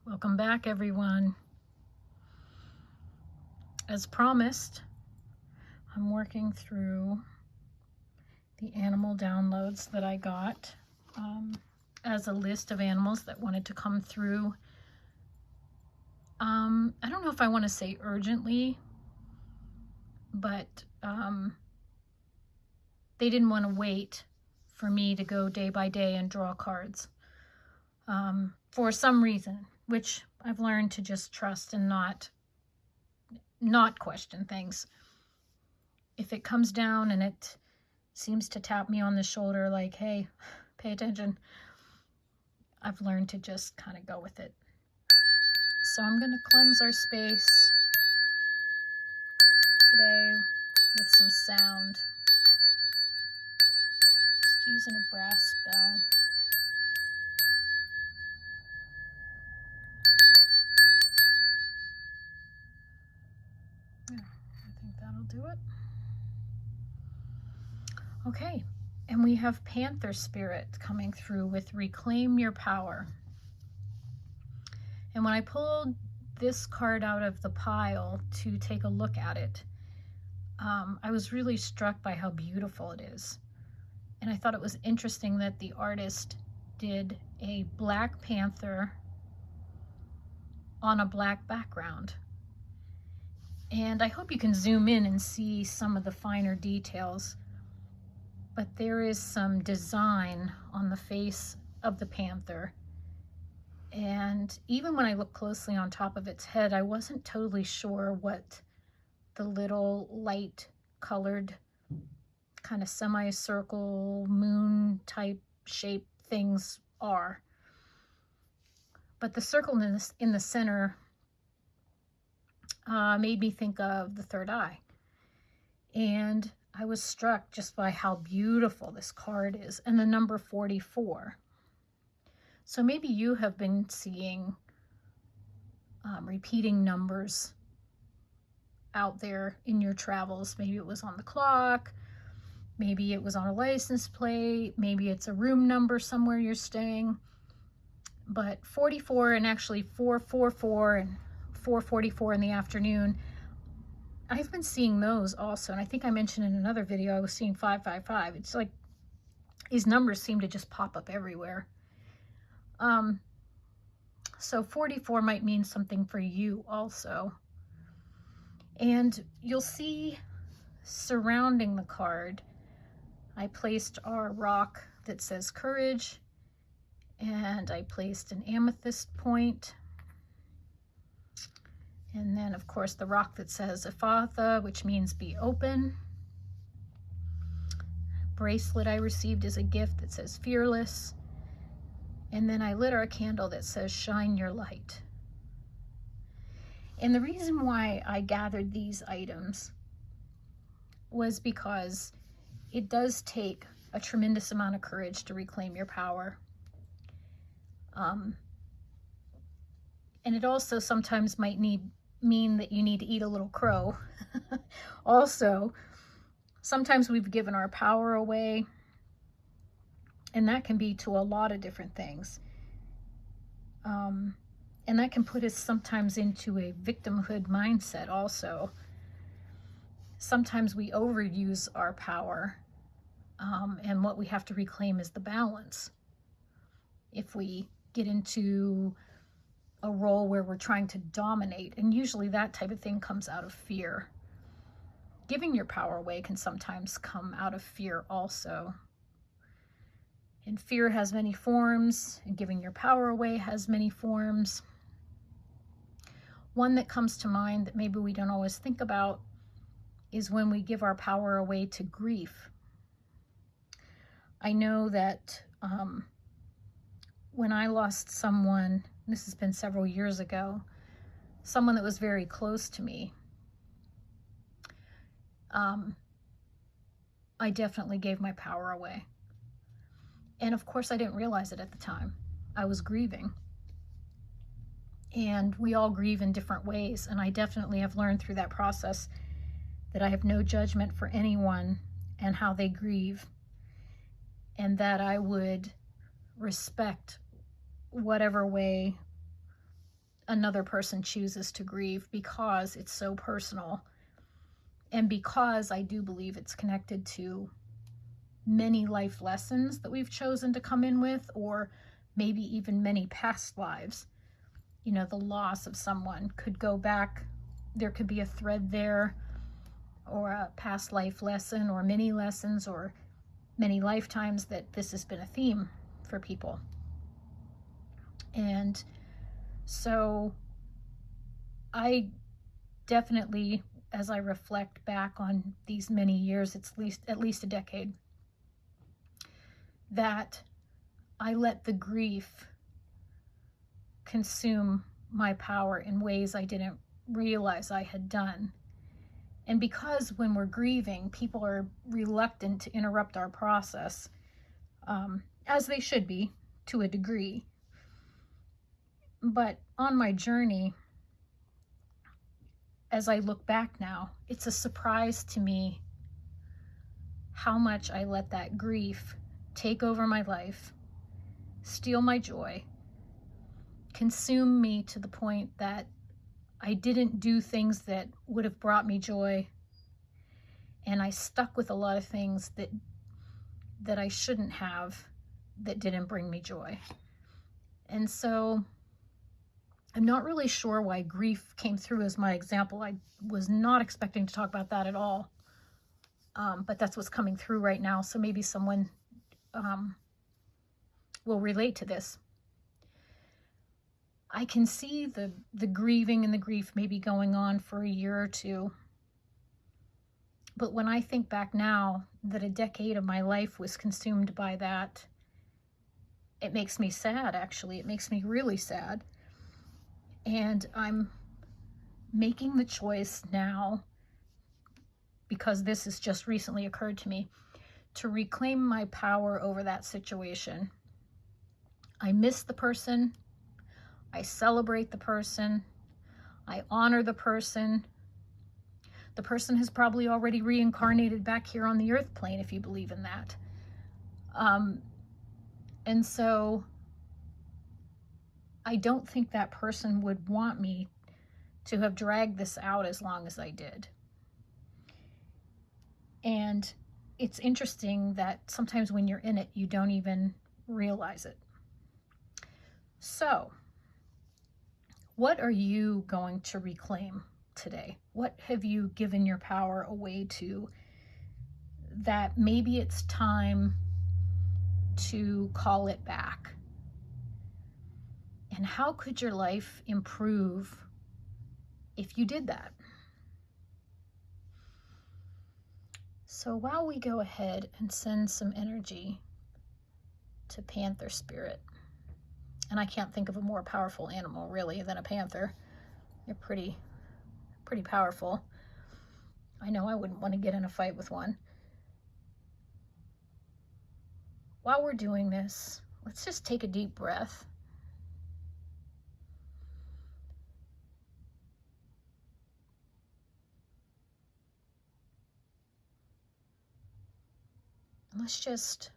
Welcome back, everyone. As promised, I'm working through the animal downloads that I got as a list of animals that wanted to come through. I don't know if I want to say urgently, but they didn't want to wait for me to go day by day and draw cards for some reason, which I've learned to just trust and not question things. If it comes down and it seems to tap me on the shoulder like, hey, pay attention, I've learned to just kind of go with it. So I'm going to cleanse our space today with some sound. Just using a brass bell. Yeah, I think that'll do it. Okay, and we have Panther Spirit coming through with Reclaim Your Power. And when I pulled this card out of the pile to take a look at it, I was really struck by how beautiful it is. And I thought it was interesting that the artist did a black panther on a black background. And I hope you can zoom in and see some of the finer details. But there is some design on the face of the panther. And even when I looked closely on top of its head, I wasn't totally sure what the little light colored kind of semicircle moon type shape things are. But the circle in the center made me think of the third eye. And I was struck just by how beautiful this card is, and the number 44. So maybe you have been seeing repeating numbers out there in your travels. Maybe it was on the clock, maybe it was on a license plate, maybe it's a room number somewhere you're staying. But 44 and actually 444 and 4:44 in the afternoon, I've been seeing those also. And I think I mentioned in another video I was seeing 555. It's like these numbers seem to just pop up everywhere. So 44 might mean something for you also. And you'll see surrounding the card, I placed our rock that says courage, and I placed an amethyst point. And then, of course, the rock that says Ephatha, which means be open. Bracelet I received as a gift that says fearless. And then I lit our candle that says shine your light. And the reason why I gathered these items was because it does take a tremendous amount of courage to reclaim your power. And it also sometimes might mean that you need to eat a little crow. Also, sometimes we've given our power away, and that can be to a lot of different things. And that can put us sometimes into a victimhood mindset also. Sometimes we overuse our power, and what we have to reclaim is the balance. If we get into a role where we're trying to dominate, and usually that type of thing comes out of fear. Giving your power away can sometimes come out of fear also. And fear has many forms, and giving your power away has many forms. One that comes to mind that maybe we don't always think about is when we give our power away to grief. I know that when I lost someone, this has been several years ago, someone that was very close to me, I definitely gave my power away. And of course, I didn't realize it at the time. I was grieving. And we all grieve in different ways. And I definitely have learned through that process that I have no judgment for anyone and how they grieve. And that I would respect whatever way another person chooses to grieve, because it's so personal, and because I do believe it's connected to many life lessons that we've chosen to come in with, or maybe even many past lives. You know, the loss of someone could go back. There could be a thread there, or a past life lesson, or many lessons, or many lifetimes that this has been a theme for people. And so I definitely, as I reflect back on these many years, it's at least a decade, that I let the grief consume my power in ways I didn't realize I had done. And because when we're grieving, people are reluctant to interrupt our process, as they should be to a degree. But on my journey, as I look back now, it's a surprise to me how much I let that grief take over my life, steal my joy, consume me to the point that I didn't do things that would have brought me joy. And I stuck with a lot of things that I shouldn't have, that didn't bring me joy. And so I'm not really sure why grief came through as my example. I was not expecting to talk about that at all. But that's what's coming through right now. So maybe someone will relate to this. I can see the grieving and the grief maybe going on for a year or two. But when I think back now that a decade of my life was consumed by that, it makes me sad, actually. It makes me really sad. And I'm making the choice now, because this has just recently occurred to me, to reclaim my power over that situation. I miss the person. I celebrate the person. I honor the person. The person has probably already reincarnated back here on the earth plane, if you believe in that. And so I don't think that person would want me to have dragged this out as long as I did. And it's interesting that sometimes when you're in it, you don't even realize it. So, what are you going to reclaim today? What have you given your power away to, that maybe it's time to call it back? And how could your life improve if you did that? So while we go ahead and send some energy to Panther Spirit, and I can't think of a more powerful animal really than a panther. They're pretty powerful. I know I wouldn't want to get in a fight with one. While we're doing this, let's just take a deep breath. And let's just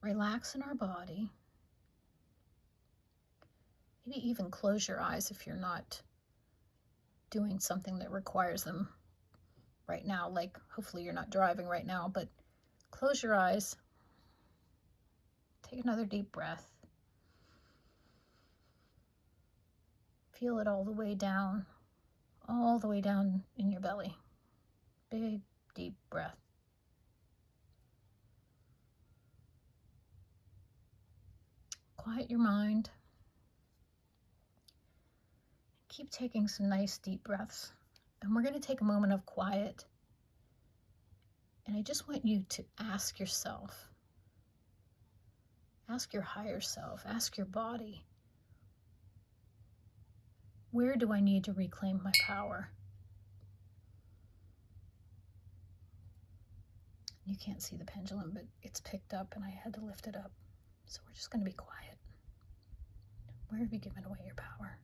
relax in our body. Maybe even close your eyes if you're not doing something that requires them right now. Like, hopefully you're not driving right now, but close your eyes. Take another deep breath. Feel it all the way down in your belly. Big, deep breath. Quiet your mind. Keep taking some nice deep breaths. And we're going to take a moment of quiet. And I just want you to ask yourself, ask your higher self, ask your body, where do I need to reclaim my power? You can't see the pendulum, but it's picked up and I had to lift it up. So we're just going to be quiet. Where have you given away your power?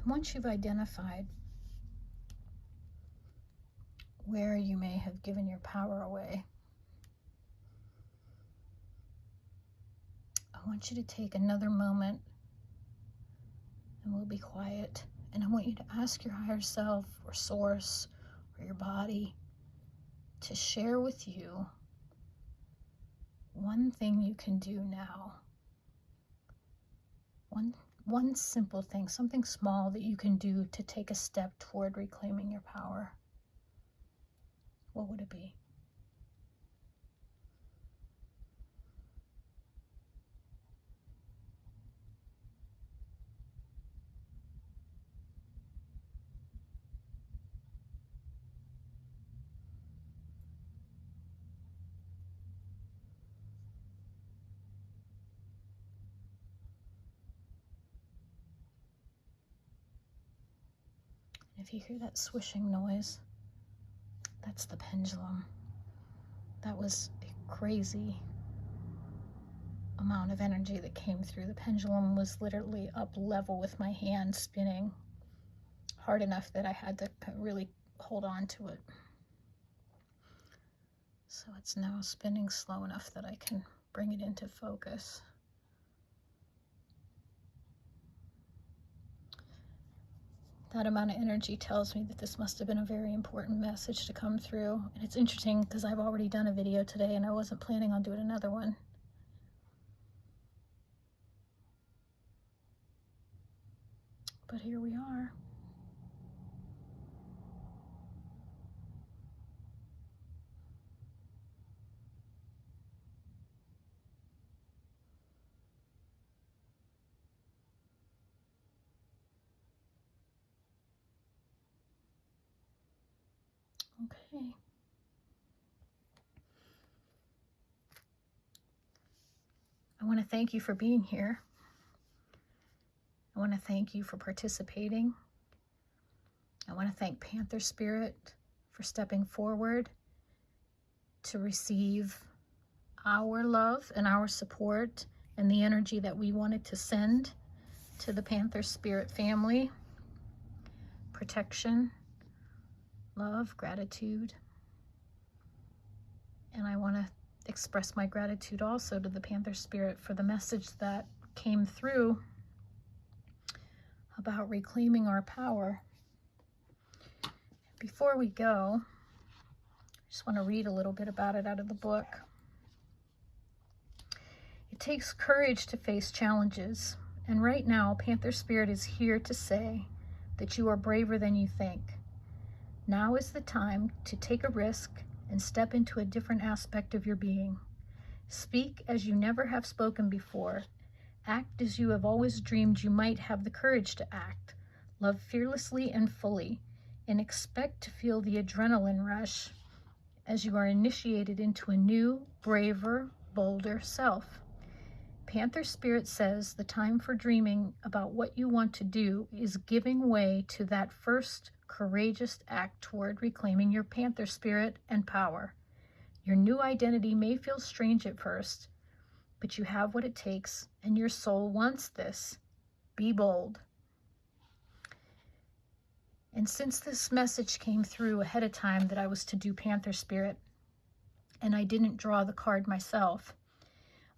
And once you've identified where you may have given your power away, I want you to take another moment, and we'll be quiet. And I want you to ask your higher self or source or your body to share with you one thing you can do now. One simple thing, something small that you can do to take a step toward reclaiming your power. What would it be? If you hear that swishing noise, that's the pendulum. That was a crazy amount of energy that came through. The pendulum was literally up level with my hand spinning hard enough that I had to really hold on to it. So it's now spinning slow enough that I can bring it into focus. That amount of energy tells me that this must have been a very important message to come through. And it's interesting because I've already done a video today and I wasn't planning on doing another one. But here we are. Okay. I want to thank you for being here. I want to thank you for participating. I want to thank Panther Spirit for stepping forward to receive our love and our support and the energy that we wanted to send to the Panther Spirit family. Protection, love, gratitude. And I want to express my gratitude also to the Panther Spirit for the message that came through about reclaiming our power. Before we go, I just want to read a little bit about it out of the book. It takes courage to face challenges, and right now, Panther Spirit is here to say that you are braver than you think. Now is the time to take a risk and step into a different aspect of your being. Speak as you never have spoken before. Act as you have always dreamed you might have the courage to act. Love fearlessly and fully, and expect to feel the adrenaline rush as you are initiated into a new, braver, bolder self. Panther Spirit says the time for dreaming about what you want to do is giving way to that first courageous act toward reclaiming your Panther Spirit and power. Your new identity may feel strange at first, but you have what it takes, and your soul wants this. Be bold. And since this message came through ahead of time that I was to do Panther Spirit, and I didn't draw the card myself,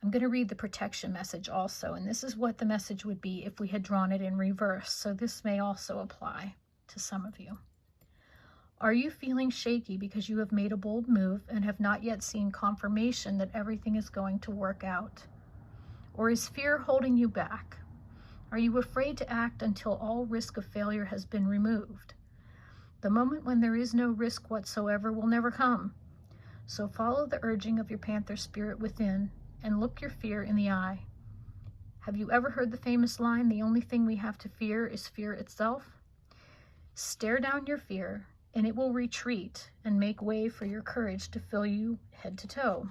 I'm going to read the protection message also, and this is what the message would be if we had drawn it in reverse, so this may also apply to some of you. Are you feeling shaky because you have made a bold move and have not yet seen confirmation that everything is going to work out? Or is fear holding you back? Are you afraid to act until all risk of failure has been removed? The moment when there is no risk whatsoever will never come. So follow the urging of your Panther Spirit within and look your fear in the eye. Have you ever heard the famous line, "The only thing we have to fear is fear itself"? Stare down your fear, and it will retreat and make way for your courage to fill you head to toe.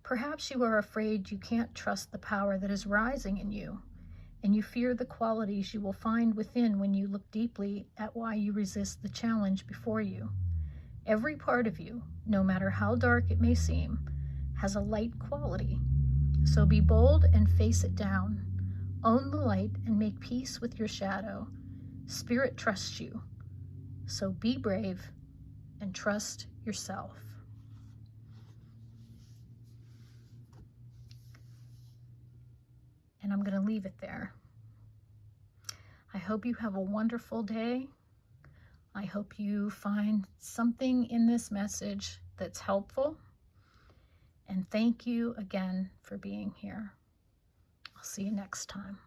Perhaps you are afraid you can't trust the power that is rising in you, and you fear the qualities you will find within when you look deeply at why you resist the challenge before you. Every part of you, no matter how dark it may seem, has a light quality. So be bold and face it down. Own the light and make peace with your shadow. Spirit trusts you. So be brave and trust yourself. And I'm going to leave it there. I hope you have a wonderful day. I hope you find something in this message that's helpful. And thank you again for being here. I'll see you next time.